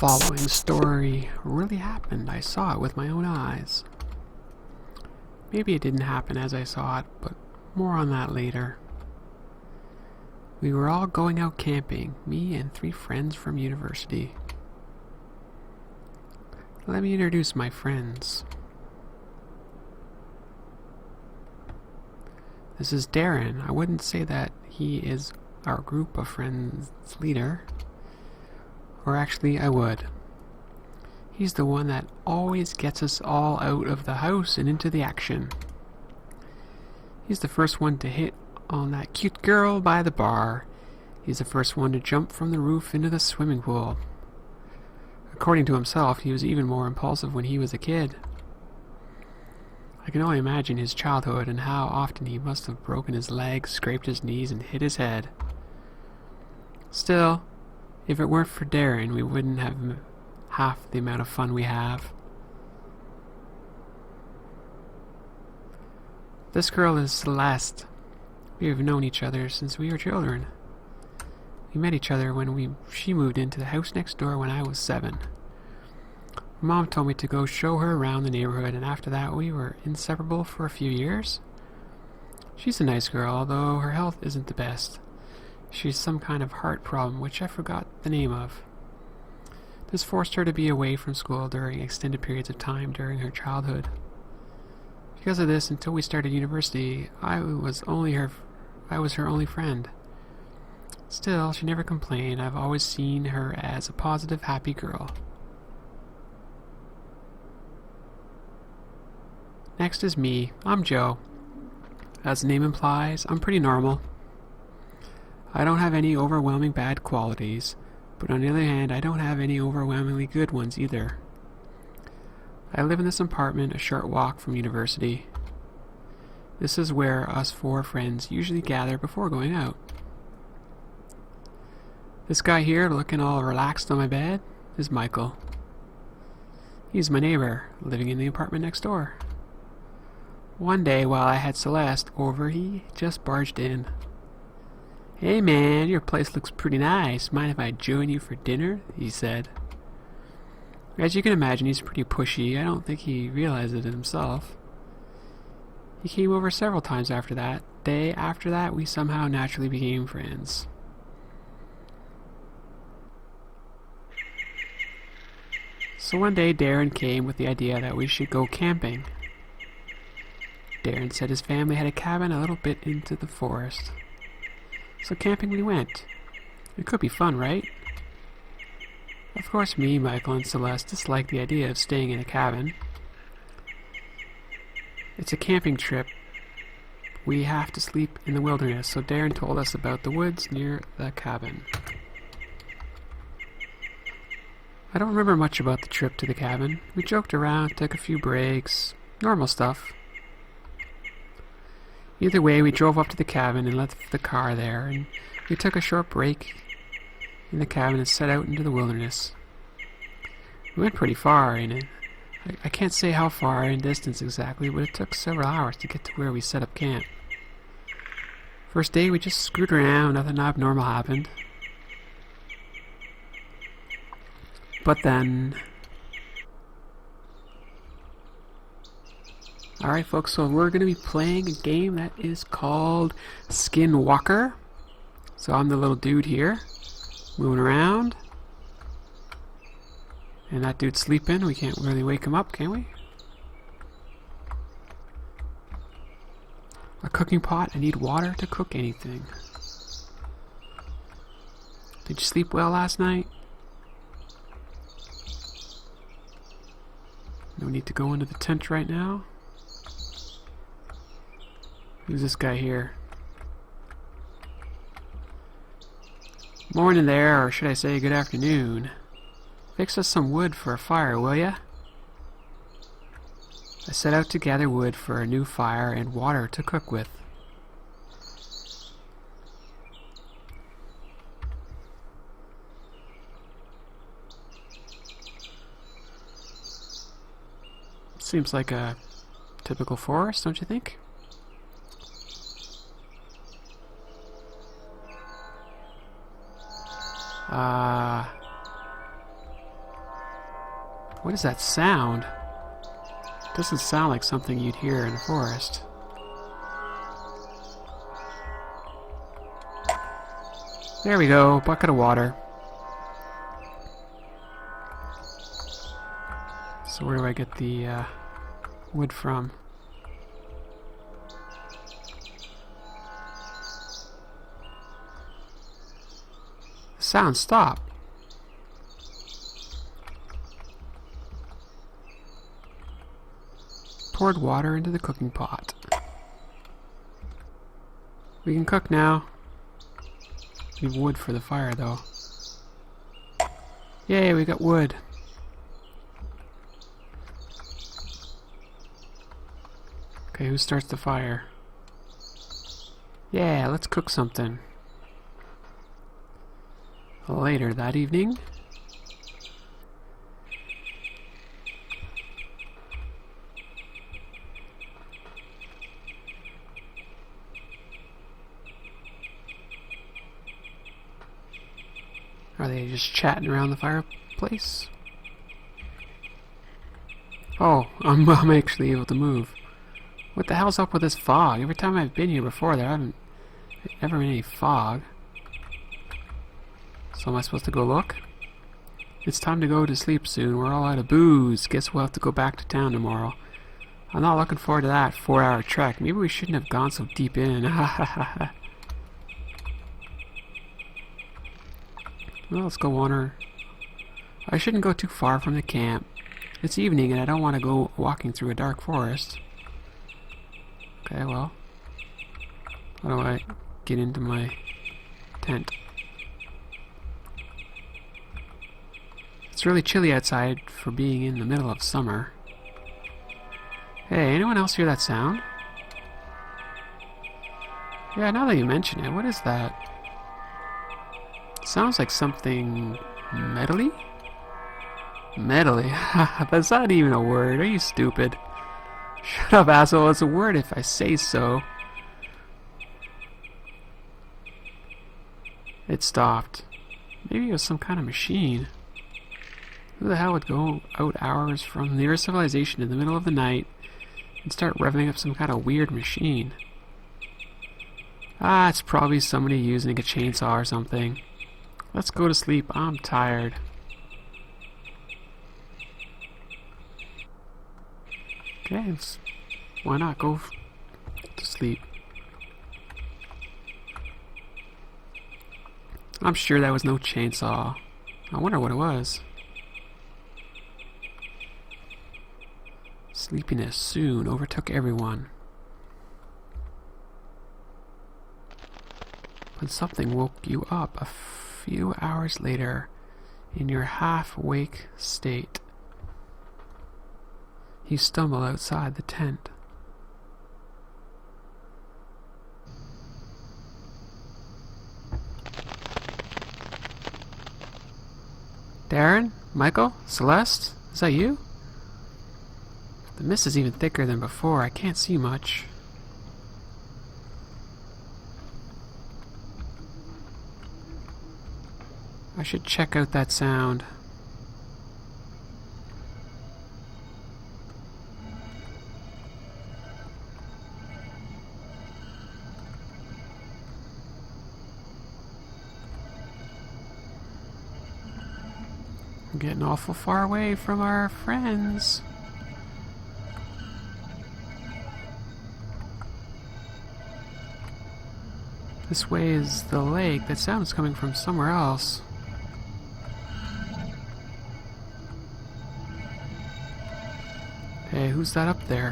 following story really happened. I saw it with my own eyes. Maybe it didn't happen as I saw it, but more on that later. We were all going out camping, me and 3 friends from university. Let me introduce my friends. This is Darren. I wouldn't say that he is our group of friends' leader. Or actually, I would. He's the one that always gets us all out of the house and into the action. He's the first one to hit on that cute girl by the bar. He's the first one to jump from the roof into the swimming pool. According to himself, he was even more impulsive when he was a kid. I can only imagine his childhood and how often he must have broken his legs, scraped his knees, and hit his head. Still, if it weren't for Darren, we wouldn't have half the amount of fun we have. This girl is Celeste. We have known each other since we were children. We met each other when she moved into the house next door when I was 7. Mom told me to go show her around the neighborhood, and after that we were inseparable for a few years. She's a nice girl, although her health isn't the best. She has some kind of heart problem, which I forgot the name of. This forced her to be away from school during extended periods of time during her childhood. Because of this, until we started university, I was her only friend. Still, she never complained. I've always seen her as a positive, happy girl. Next is me. I'm Joe. As the name implies, I'm pretty normal. I don't have any overwhelming bad qualities, but on the other hand, I don't have any overwhelmingly good ones either. I live in this apartment a short walk from university. This is where us 4 friends usually gather before going out. This guy here, looking all relaxed on my bed, is Michael. He's my neighbor, living in the apartment next door. One day, while I had Celeste over, he just barged in. "Hey man, your place looks pretty nice. Mind if I join you for dinner?" he said. As you can imagine, he's pretty pushy. I don't think he realized it himself. He came over several times after that. Day after that, we somehow naturally became friends. So one day, Darren came with the idea that we should go camping. Darren said his family had a cabin a little bit into the forest. So camping we went. It could be fun, right? Of course, me, Michael, and Celeste disliked the idea of staying in a cabin. It's a camping trip. We have to sleep in the wilderness, so Darren told us about the woods near the cabin. I don't remember much about the trip to the cabin. We joked around, took a few breaks, normal stuff. Either way, we drove up to the cabin and left the car there, and we took a short break in the cabin and set out into the wilderness. We went pretty far in it. I can't say how far in distance exactly, but it took several hours to get to where we set up camp. First day, we just screwed around, nothing abnormal happened. But then... Alright folks, so we're going to be playing a game that is called Skinwalker. So I'm the little dude here, moving around. And that dude's sleeping. We can't really wake him up, can we? A cooking pot. I need water to cook anything. Did you sleep well last night? No need to go into the tent right now. Who's this guy here? Morning there, or should I say good afternoon. Fix us some wood for a fire, will ya? I set out to gather wood for a new fire and water to cook with. Seems like a typical forest, don't you think? What is that sound? Doesn't sound like something you'd hear in the forest. There we go, bucket of water. So where do I get the wood from? Sound stop. Poured water into the cooking pot. We can cook now. Need wood for the fire though. Yay, we got wood. Okay, who starts the fire? Yeah, let's cook something. Later that evening. Are they just chatting around the fireplace? Oh, I'm actually able to move. What the hell's up with this fog? Every time I've been here before, there haven't ever been any fog. So am I supposed to go look? It's time to go to sleep soon. We're all out of booze. Guess we'll have to go back to town tomorrow. I'm not looking forward to that 4-hour trek. Maybe we shouldn't have gone so deep in. Well, let's go wander. I shouldn't go too far from the camp. It's evening and I don't want to go walking through a dark forest. Okay, well. How do I get into my tent? It's really chilly outside for being in the middle of summer. Hey, anyone else hear that sound? Yeah, now that you mention it, what is that? It sounds like something metally? Metally? That's not even a word. Are you stupid? Shut up, asshole. It's a word if I say so. It stopped. Maybe it was some kind of machine. Who the hell would go out hours from near civilization in the middle of the night and start revving up some kind of weird machine? Ah, it's probably somebody using a chainsaw or something. Let's go to sleep. I'm tired. Okay, why not go to sleep? I'm sure that was no chainsaw. I wonder what it was. Sleepiness soon overtook everyone. When something woke you up a few hours later in your half-awake state, you stumble outside the tent. Darren? Michael? Celeste? Is that you? The mist is even thicker than before. I can't see much. I should check out that sound. I'm getting awful far away from our friends. This way is the lake. That sound is coming from somewhere else. Hey, who's that up there?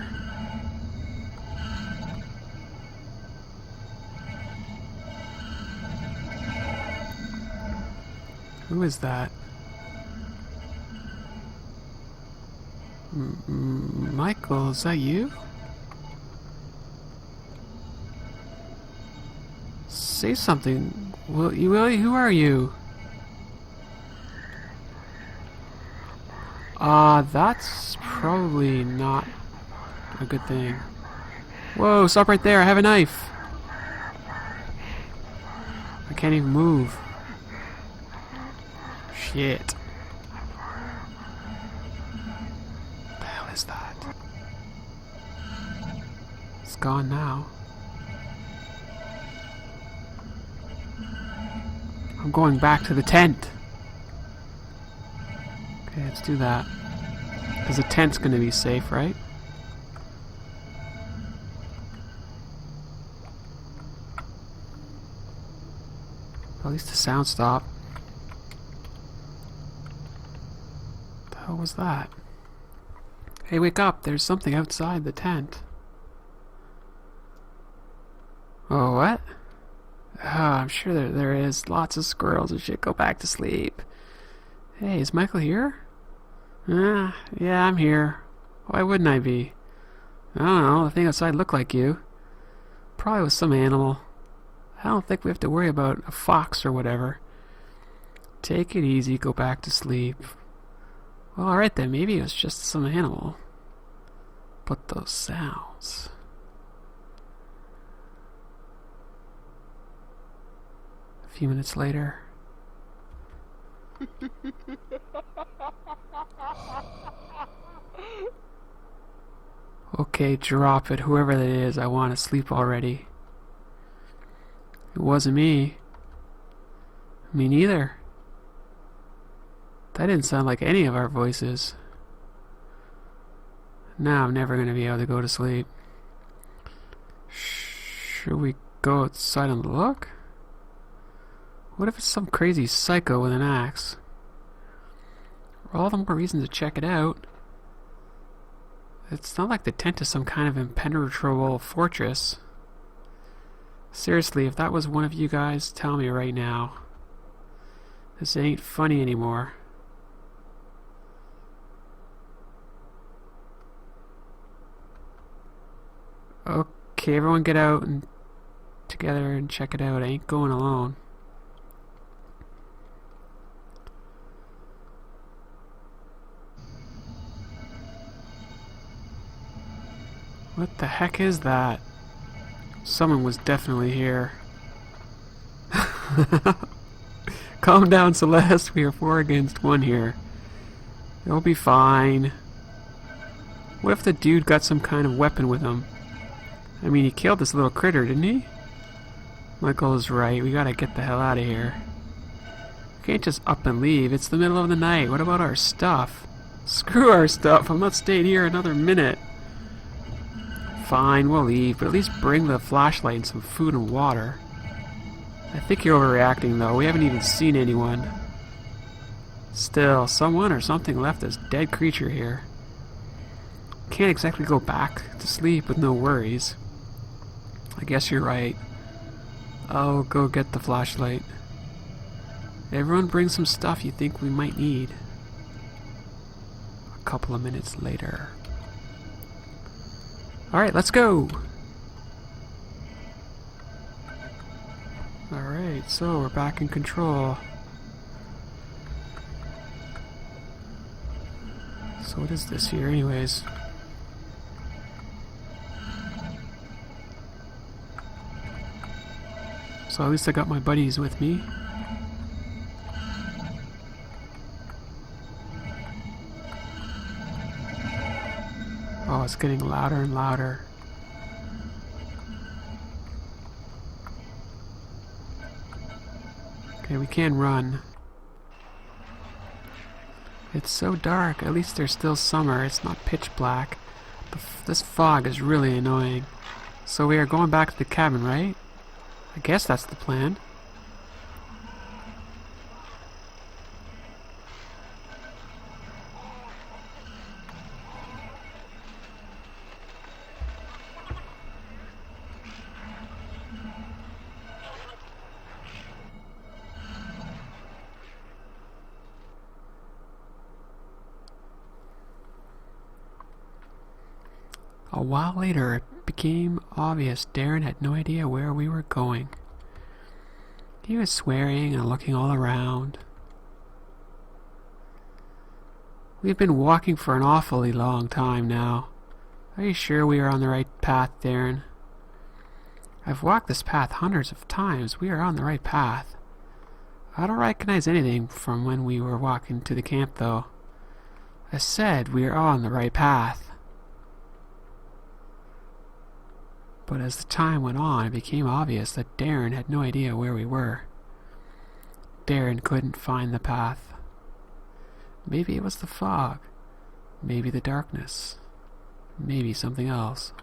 Who is that? Michael, is that you? Say something. Willie, who are you? That's probably not a good thing. Whoa, stop right there. I have a knife. I can't even move. gone now. I'm going back to the tent. Okay, let's do that. Because the tent's gonna be safe, right? At least the sound stopped. What the hell was that? Hey, wake up! There's something outside the tent. Oh, what? I'm sure there is. Lots of squirrels and shit. Go back to sleep. Hey, is Michael here? Yeah, I'm here. Why wouldn't I be? I don't know. The thing outside looked like you. Probably was some animal. I don't think we have to worry about a fox or whatever. Take it easy. Go back to sleep. Well, alright then. Maybe it was just some animal. But those sounds... A few minutes later. Okay, drop it. Whoever that is, I want to sleep already. It wasn't me. Me neither. That didn't sound like any of our voices. Now I'm never going to be able to go to sleep. Should we go outside and look? What if it's some crazy psycho with an axe? All the more reason to check it out. It's not like the tent is some kind of impenetrable fortress. Seriously, if that was one of you guys, tell me right now. This ain't funny anymore. Okay, everyone get out and together and check it out. I ain't going alone. What the heck is that? Someone was definitely here. Calm down, Celeste. We are 4 against 1 here. It'll be fine. What if the dude got some kind of weapon with him? I mean, he killed this little critter, didn't he? Michael is right. We gotta get the hell out of here. We can't just up and leave. It's the middle of the night. What about our stuff? Screw our stuff. I'm not staying here another minute. Fine, we'll leave, but at least bring the flashlight and some food and water. I think you're overreacting, though. We haven't even seen anyone. Still, someone or something left this dead creature here. Can't exactly go back to sleep with no worries. I guess you're right. I'll go get the flashlight. Everyone bring some stuff you think we might need. A couple of minutes later. Alright, let's go! Alright, so we're back in control. So what is this here anyways? So at least I got my buddies with me. Oh, it's getting louder and louder. Okay, we can run. It's so dark. At least there's still summer. It's not pitch black. This fog is really annoying. So we are going back to the cabin, right? I guess that's the plan. A while later, it became obvious Darren had no idea where we were going. He was swearing and looking all around. We've been walking for an awfully long time now. Are you sure we are on the right path, Darren? I've walked this path hundreds of times. We are on the right path. I don't recognize anything from when we were walking to the camp, though. I said we are on the right path. But as the time went on, it became obvious that Darren had no idea where we were. Darren couldn't find the path. Maybe it was the fog. Maybe the darkness. Maybe something else.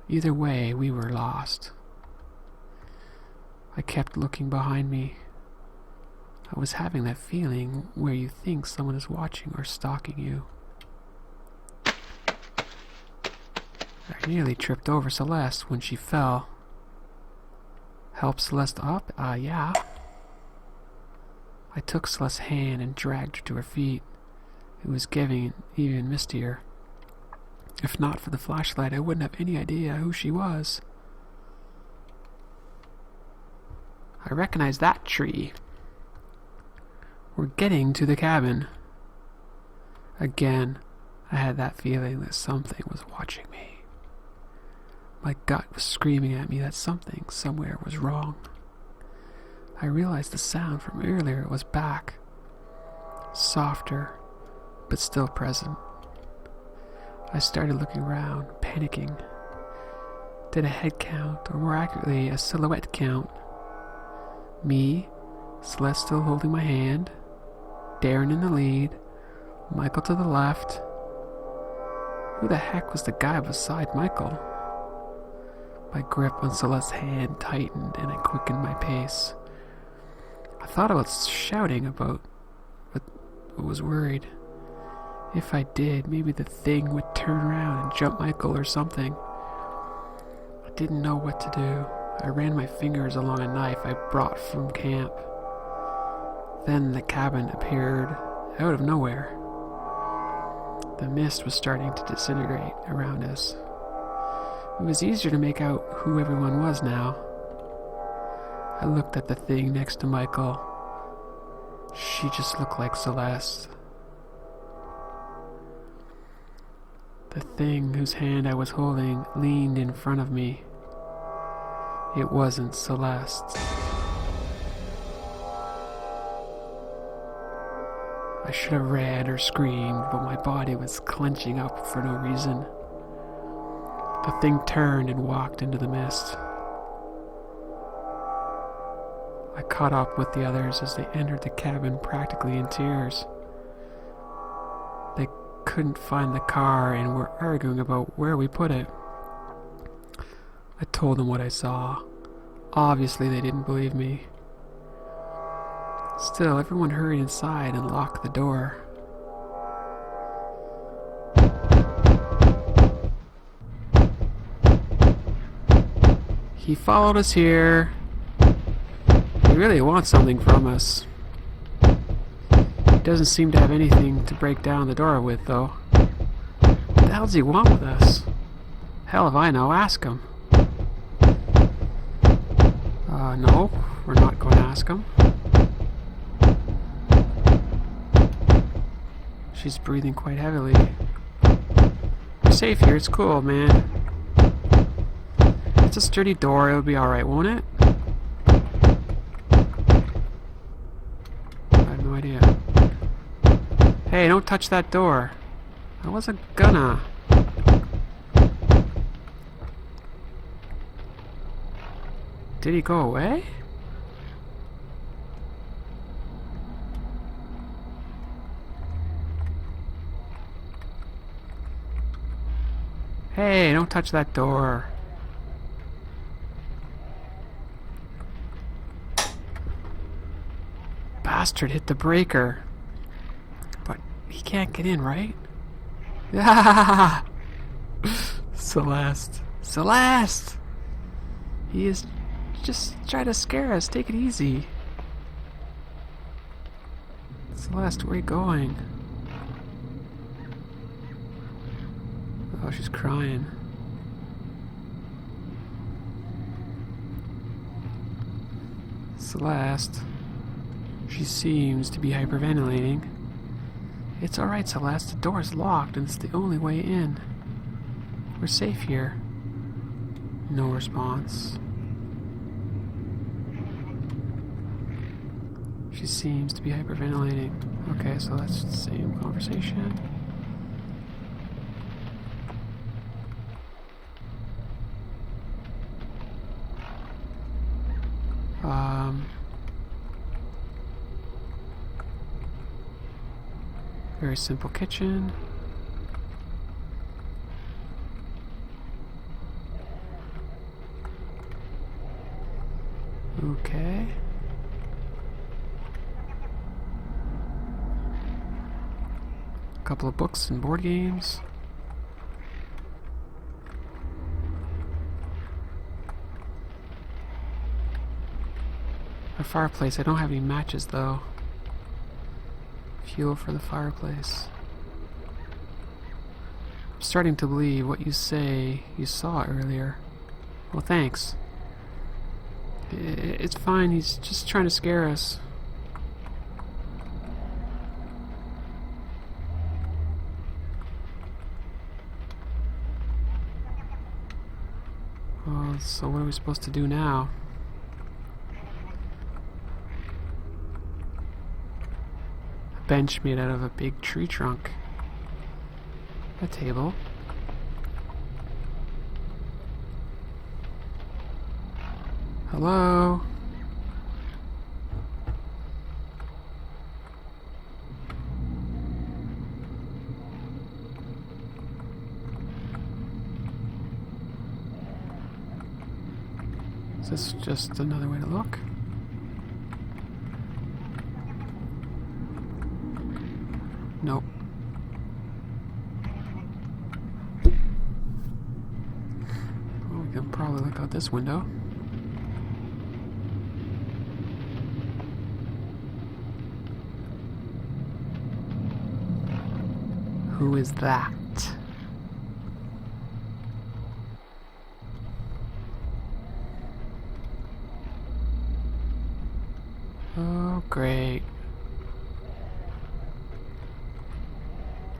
Either way, we were lost. I kept looking behind me. I was having that feeling where you think someone is watching or stalking you. I nearly tripped over Celeste when she fell. Help Celeste up? Yeah. I took Celeste's hand and dragged her to her feet. It was getting even mistier. If not for the flashlight, I wouldn't have any idea who she was. I recognize that tree. We're getting to the cabin. Again, I had that feeling that something was watching me. My gut was screaming at me that something somewhere was wrong. I realized the sound from earlier was back. Softer, but still present. I started looking around, panicking. Did a head count, or more accurately, a silhouette count. Me, Celeste still holding my hand, Darren in the lead, Michael to the left. Who the heck was the guy beside Michael? My grip on Celeste's hand tightened and I quickened my pace. I thought about shouting about, but was worried. If I did, maybe the thing would turn around and jump Michael or something. I didn't know what to do. I ran my fingers along a knife I brought from camp. Then the cabin appeared out of nowhere. The mist was starting to disintegrate around us. It was easier to make out who everyone was now. I looked at the thing next to Michael. She just looked like Celeste. The thing whose hand I was holding leaned in front of me. It wasn't Celeste. I should have ran or screamed, but my body was clenching up for no reason. The thing turned and walked into the mist. I caught up with the others as they entered the cabin practically in tears. They couldn't find the car and were arguing about where we put it. I told them what I saw. Obviously, they didn't believe me. Still, everyone hurried inside and locked the door. He followed us here. He really wants something from us. He doesn't seem to have anything to break down the door with, though. What the hell does he want with us? Hell if I know, ask him. No, we're not going to ask him. She's breathing quite heavily. We're safe here, it's cool, man. It's a sturdy door, it'll be alright, won't it? I have no idea. Hey, don't touch that door. I wasn't gonna. Did he go away? Hey, don't touch that door. Bastard hit the breaker. But he can't get in, right? Ah! Celeste. Celeste! He is just trying to scare us. Take it easy. Celeste, where are you going? Oh, she's crying. Celeste. She seems to be hyperventilating. It's alright, Celeste. The door's locked and it's the only way in. We're safe here. No response. She seems to be hyperventilating. Okay, so that's the same conversation. Very simple kitchen. Okay. A couple of books and board games. A fireplace. I don't have any matches though. Fuel for the fireplace. I'm starting to believe what you say you saw earlier. Well, thanks. It's fine, he's just trying to scare us. Well, so what are we supposed to do now? A bench made out of a big tree trunk. A table. Hello? Is this just another way to look? Nope. Well, we can probably look out this window. Who is that? Oh, great.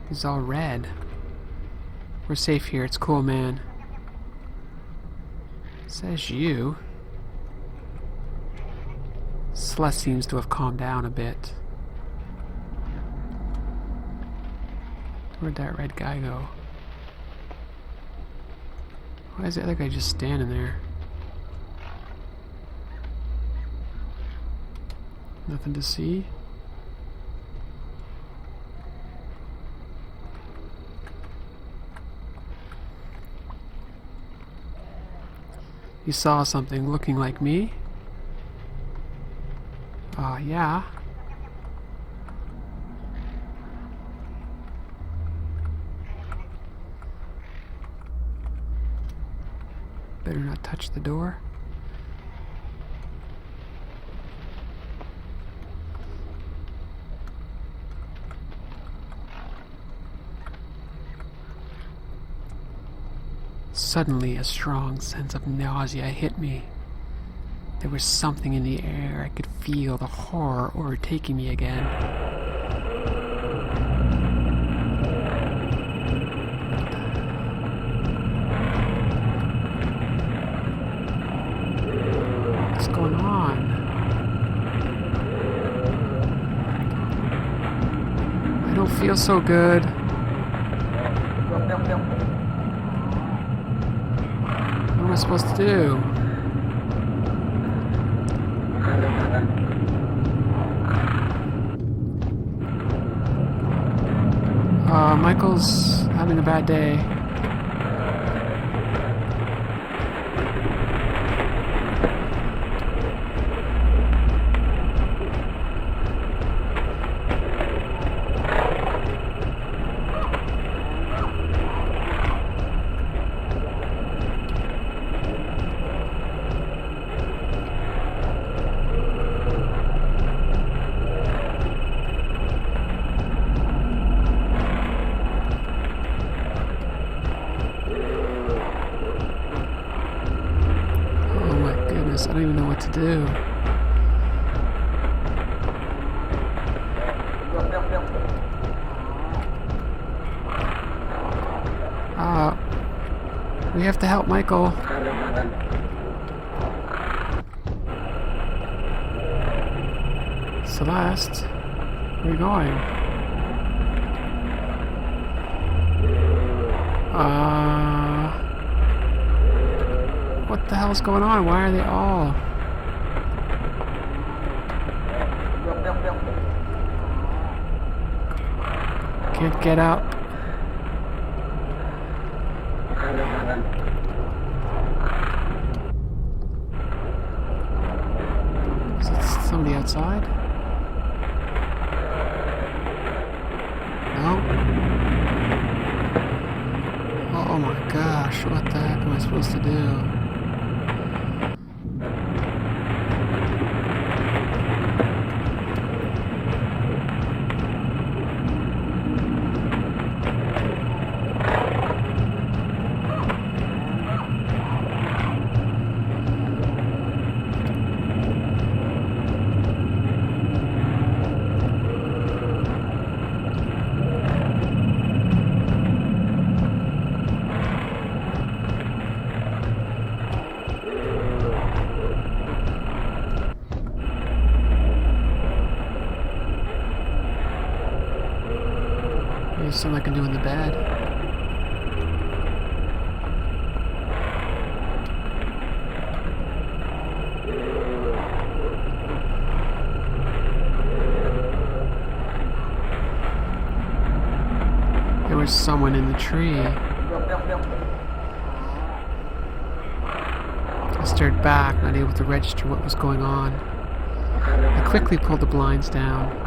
He's all red. We're safe here. It's cool, man. Says you. Celeste seems to have calmed down a bit. Where'd that red guy go? Why is the other guy just standing there? Nothing to see? You saw something looking like me? Yeah. Better not touch the door. Suddenly, a strong sense of nausea hit me. There was something in the air. I could feel the horror overtaking me again. What's going on? I don't feel so good. What am I supposed to do? Michael's having a bad day. I don't even know what to do. We have to help Michael. Celeste, where are you going? What the hell's going on? Why are they all... can't get up. Is it somebody outside? No? Oh my gosh, what the heck am I supposed to do? There's something I can do in the bed. There was someone in the tree. I stared back, not able to register what was going on. I quickly pulled the blinds down.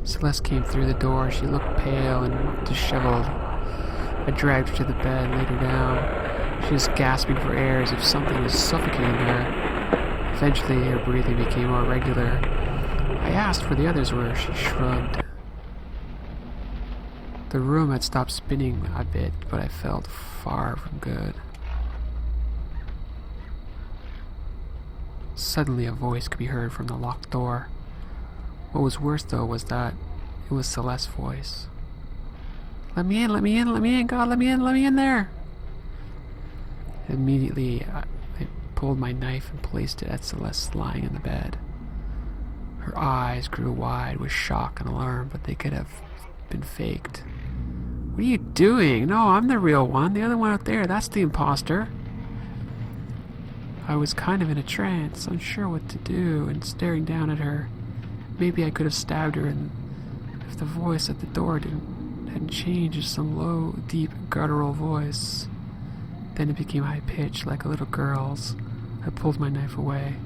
Celeste came through the door. She looked pale and disheveled. I dragged her to the bed, laid her down. She was gasping for air as if something was suffocating her. Eventually, her breathing became more regular. I asked where the others were. She shrugged. The room had stopped spinning a bit, but I felt far from good. Suddenly, a voice could be heard from the locked door. What was worse, though, was that it was Celeste's voice. Let me in, let me in, let me in, God, let me in there! Immediately, I pulled my knife and placed it at Celeste lying in the bed. Her eyes grew wide with shock and alarm, but they could have been faked. What are you doing? No, I'm the real one. The other one out there, that's the imposter. I was kind of in a trance, unsure what to do, and staring down at her. Maybe I could have stabbed her, and if the voice at the door hadn't changed to some low, deep, guttural voice. Then it became high-pitched, like a little girl's. I pulled my knife away.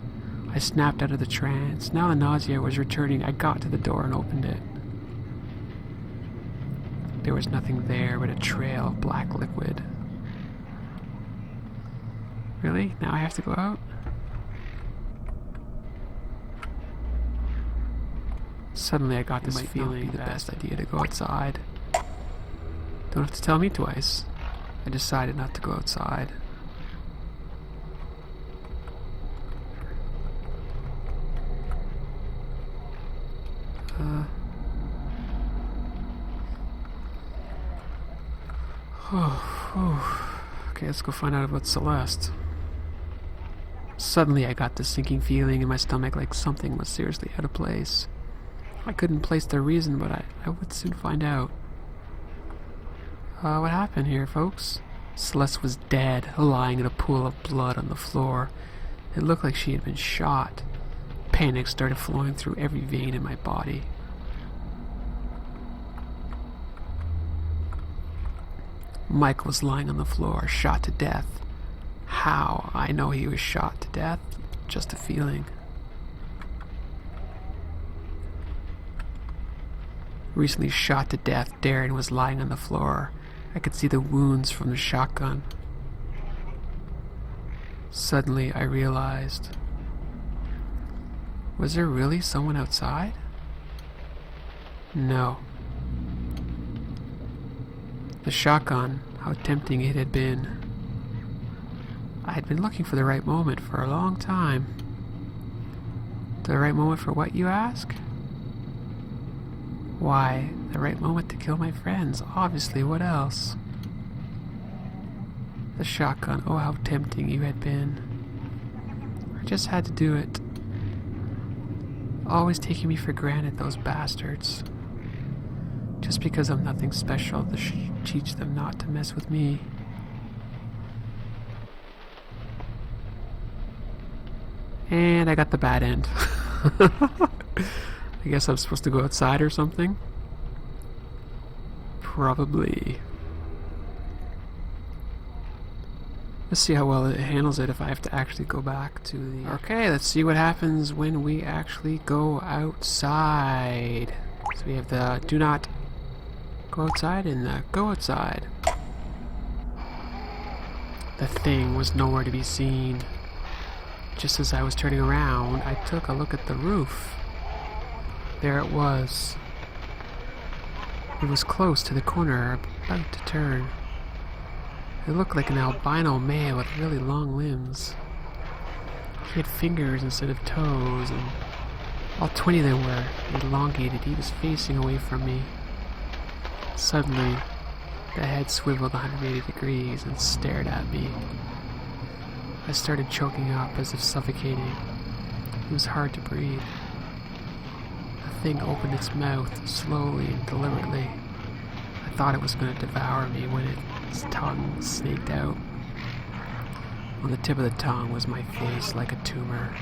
I snapped out of the trance. Now the nausea was returning. I got to the door and opened it. There was nothing there but a trail of black liquid. Really? Now I have to go out? Suddenly I got this feeling the best idea to go outside. Don't have to tell me twice. I decided not to go outside. Okay, let's go find out about Celeste. Suddenly I got this sinking feeling in my stomach like something was seriously out of place. I couldn't place the reason, but I would soon find out. What happened here, folks? Celeste was dead, lying in a pool of blood on the floor. It looked like she had been shot. Panic started flowing through every vein in my body. Mike was lying on the floor, shot to death. How? I know he was shot to death. Just a feeling. Recently shot to death, Darren was lying on the floor. I could see the wounds from the shotgun. Suddenly, I realized, was there really someone outside? No. The shotgun, how tempting it had been. I had been looking for the right moment for a long time. The right moment for what, you ask? Why, the right moment to kill my friends. Obviously, what else? The shotgun, oh how tempting you had been. I just had to do it. Always taking me for granted, those bastards. Just because I'm nothing special to teach them not to mess with me. And I got the bad end. I guess I'm supposed to go outside or something. Probably. Let's see how well it handles it if I have to actually go back to the... Okay, let's see what happens when we actually go outside. So we have the do not go outside and the go outside. The thing was nowhere to be seen. Just as I was turning around, I took a look at the roof. There it was. It was close to the corner, about to turn. It looked like an albino male with really long limbs. He had fingers instead of toes, and all 20 of them were elongated. He was facing away from me. Suddenly, the head swiveled 180 degrees and stared at me. I started choking up as if suffocating. It was hard to breathe. The thing opened its mouth slowly and deliberately. I thought it was going to devour me when its tongue snaked out. On the tip of the tongue was my face like a tumor.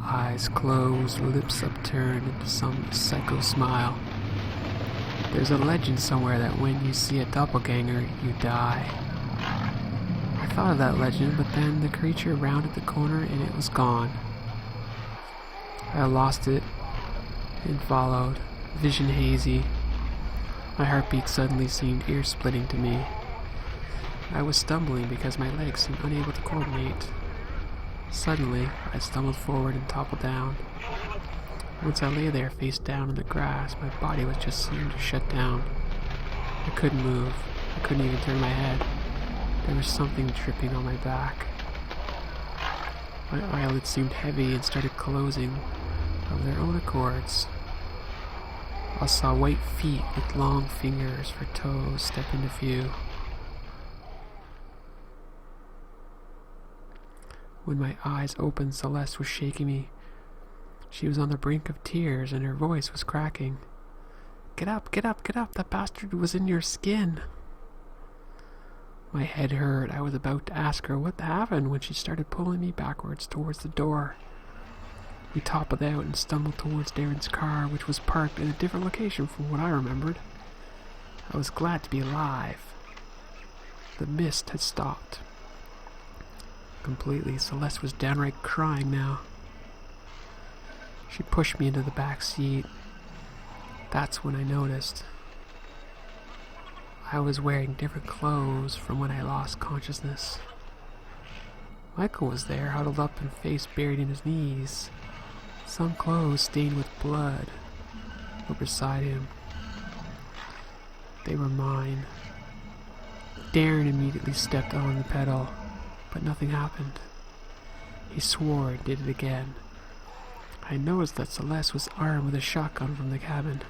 Eyes closed, lips upturned into some psycho smile. There's a legend somewhere that when you see a doppelganger, you die. I thought of that legend, but then the creature rounded the corner and it was gone. I lost it and followed, vision hazy. My heartbeat suddenly seemed ear-splitting to me. I was stumbling because my legs seemed unable to coordinate. Suddenly, I stumbled forward and toppled down. Once I lay there face down in the grass, my body was just seemed to shut down. I couldn't move. I couldn't even turn my head. There was something dripping on my back. My eyelids seemed heavy and started closing of their own accords. I saw white feet with long fingers for toes step into view. When my eyes opened, Celeste was shaking me. She was on the brink of tears and her voice was cracking. Get up, get up, get up, that bastard was in your skin. My head hurt. I was about to ask her what happened when she started pulling me backwards towards the door. We toppled out and stumbled towards Darren's car, which was parked in a different location from what I remembered. I was glad to be alive. The mist had stopped completely. Celeste was downright crying now. She pushed me into the back seat. That's when I noticed I was wearing different clothes from when I lost consciousness. Michael was there, huddled up and face buried in his knees. Some clothes stained with blood were beside him. They were mine. Darren immediately stepped on the pedal, but nothing happened. He swore and did it again. I noticed that Celeste was armed with a shotgun from the cabin.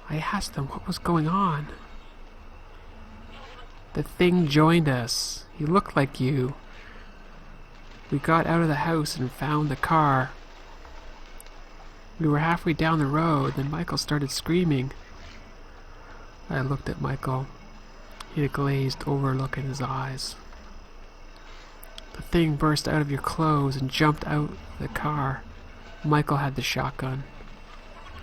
I asked them what was going on. The thing joined us. He looked like you. We got out of the house and found the car. We were halfway down the road, then Michael started screaming. I looked at Michael. He had a glazed over look in his eyes. The thing burst out of your clothes and jumped out of the car. Michael had the shotgun.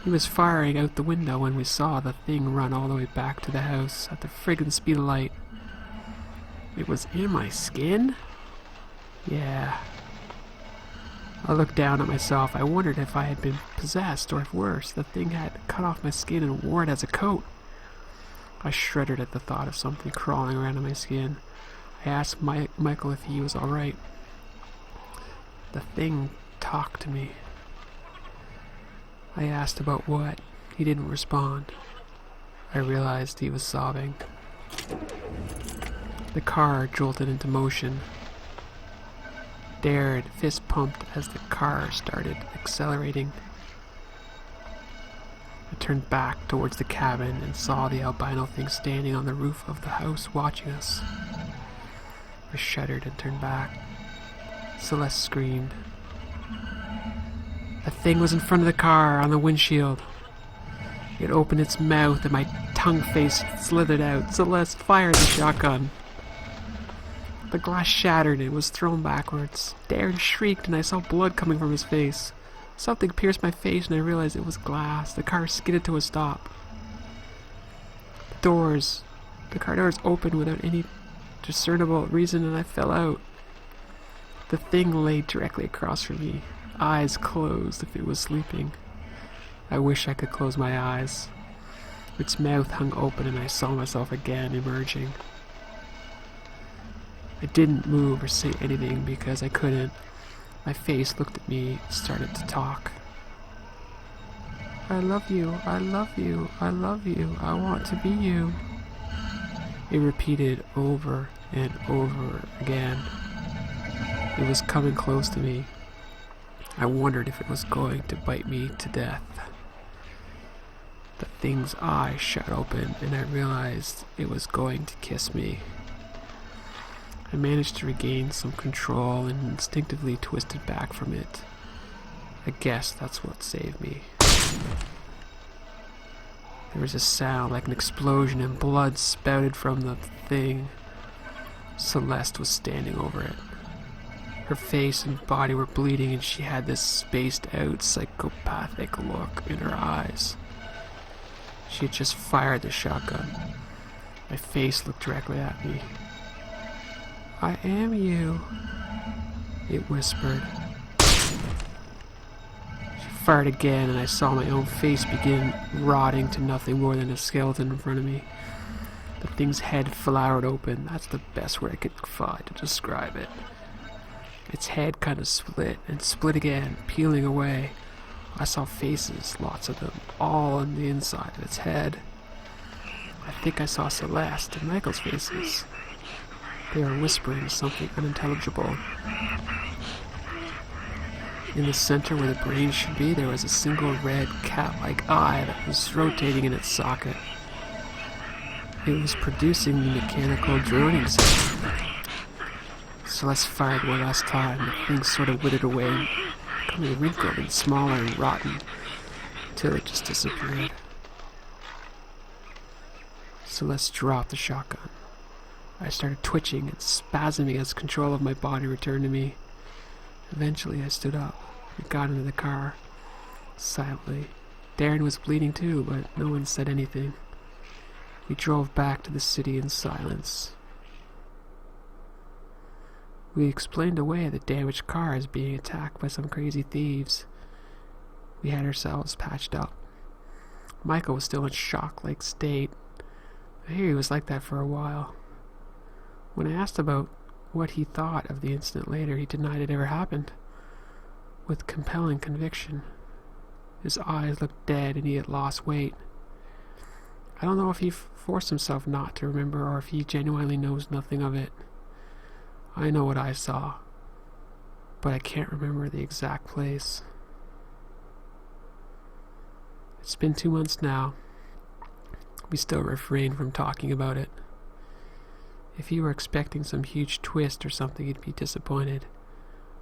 He was firing out the window when we saw the thing run all the way back to the house at the friggin' speed of light. It was in my skin? Yeah. I looked down at myself. I wondered if I had been possessed, or if worse, the thing had cut off my skin and wore it as a coat. I shuddered at the thought of something crawling around in my skin. I asked Michael if he was alright. The thing talked to me. I asked about what. He didn't respond. I realized he was sobbing. The car jolted into motion. Darren fist pumped as the car started accelerating. I turned back towards the cabin and saw the albino thing standing on the roof of the house watching us. I shuddered and turned back. Celeste screamed. The thing was in front of the car on the windshield. It opened its mouth and my tongue face slithered out. Celeste fired the shotgun. The glass shattered and was thrown backwards. Darren shrieked and I saw blood coming from his face. Something pierced my face and I realized it was glass. The car skidded to a stop. The car doors opened without any discernible reason, and I fell out. The thing lay directly across from me, eyes closed if it was sleeping. I wish I could close my eyes. Its mouth hung open and I saw myself again emerging. I didn't move or say anything because I couldn't. My face looked at me and started to talk. I love you, I love you, I love you, I want to be you. It repeated over and over again. It was coming close to me. I wondered if it was going to bite me to death. The thing's eyes shut open and I realized it was going to kiss me. I managed to regain some control and instinctively twisted back from it. I guess that's what saved me. There was a sound like an explosion and blood spouted from the thing. Celeste was standing over it. Her face and body were bleeding and she had this spaced out psychopathic look in her eyes. She had just fired the shotgun. My face looked directly at me. I am you, it whispered. She fired again and I saw my own face begin rotting to nothing more than a skeleton in front of me. The thing's head flowered open. That's the best word I could find to describe it. Its head kind of split and split again, peeling away. I saw faces, lots of them, all on the inside of its head. I think I saw Celeste and Michael's faces. They were whispering something unintelligible. In the center where the brain should be, there was a single red cat-like eye that was rotating in its socket. It was producing the mechanical droning sound. Celeste fired one last time. The thing sort of withered away, becoming wrinkled and smaller and rotten, until it just disappeared. Celeste dropped the shotgun. I started twitching and spasming as control of my body returned to me. Eventually I stood up and got into the car, silently. Darren was bleeding too, but no one said anything. We drove back to the city in silence. We explained away the damaged car as being attacked by some crazy thieves. We had ourselves patched up. Michael was still in shock-like state. I hear he was like that for a while. When I asked about what he thought of the incident later, he denied it ever happened, with compelling conviction. His eyes looked dead and he had lost weight. I don't know if he forced himself not to remember or if he genuinely knows nothing of it. I know what I saw, but I can't remember the exact place. It's been 2 months now. We still refrain from talking about it. If you were expecting some huge twist or something, you'd be disappointed.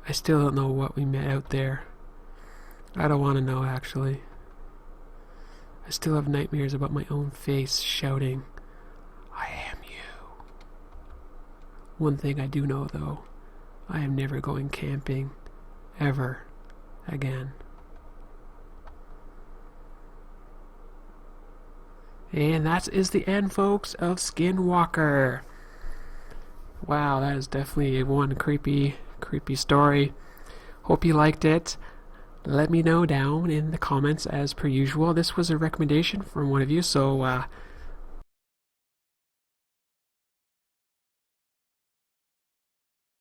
I still don't know what we met out there. I don't want to know, actually. I still have nightmares about my own face shouting, I am you. One thing I do know, though, I am never going camping, ever, again. And that is the end, folks, of Skinwalker. Wow, that is definitely one creepy story. Hope you liked it. Let me know down in the comments as per usual. This was a recommendation from one of you, so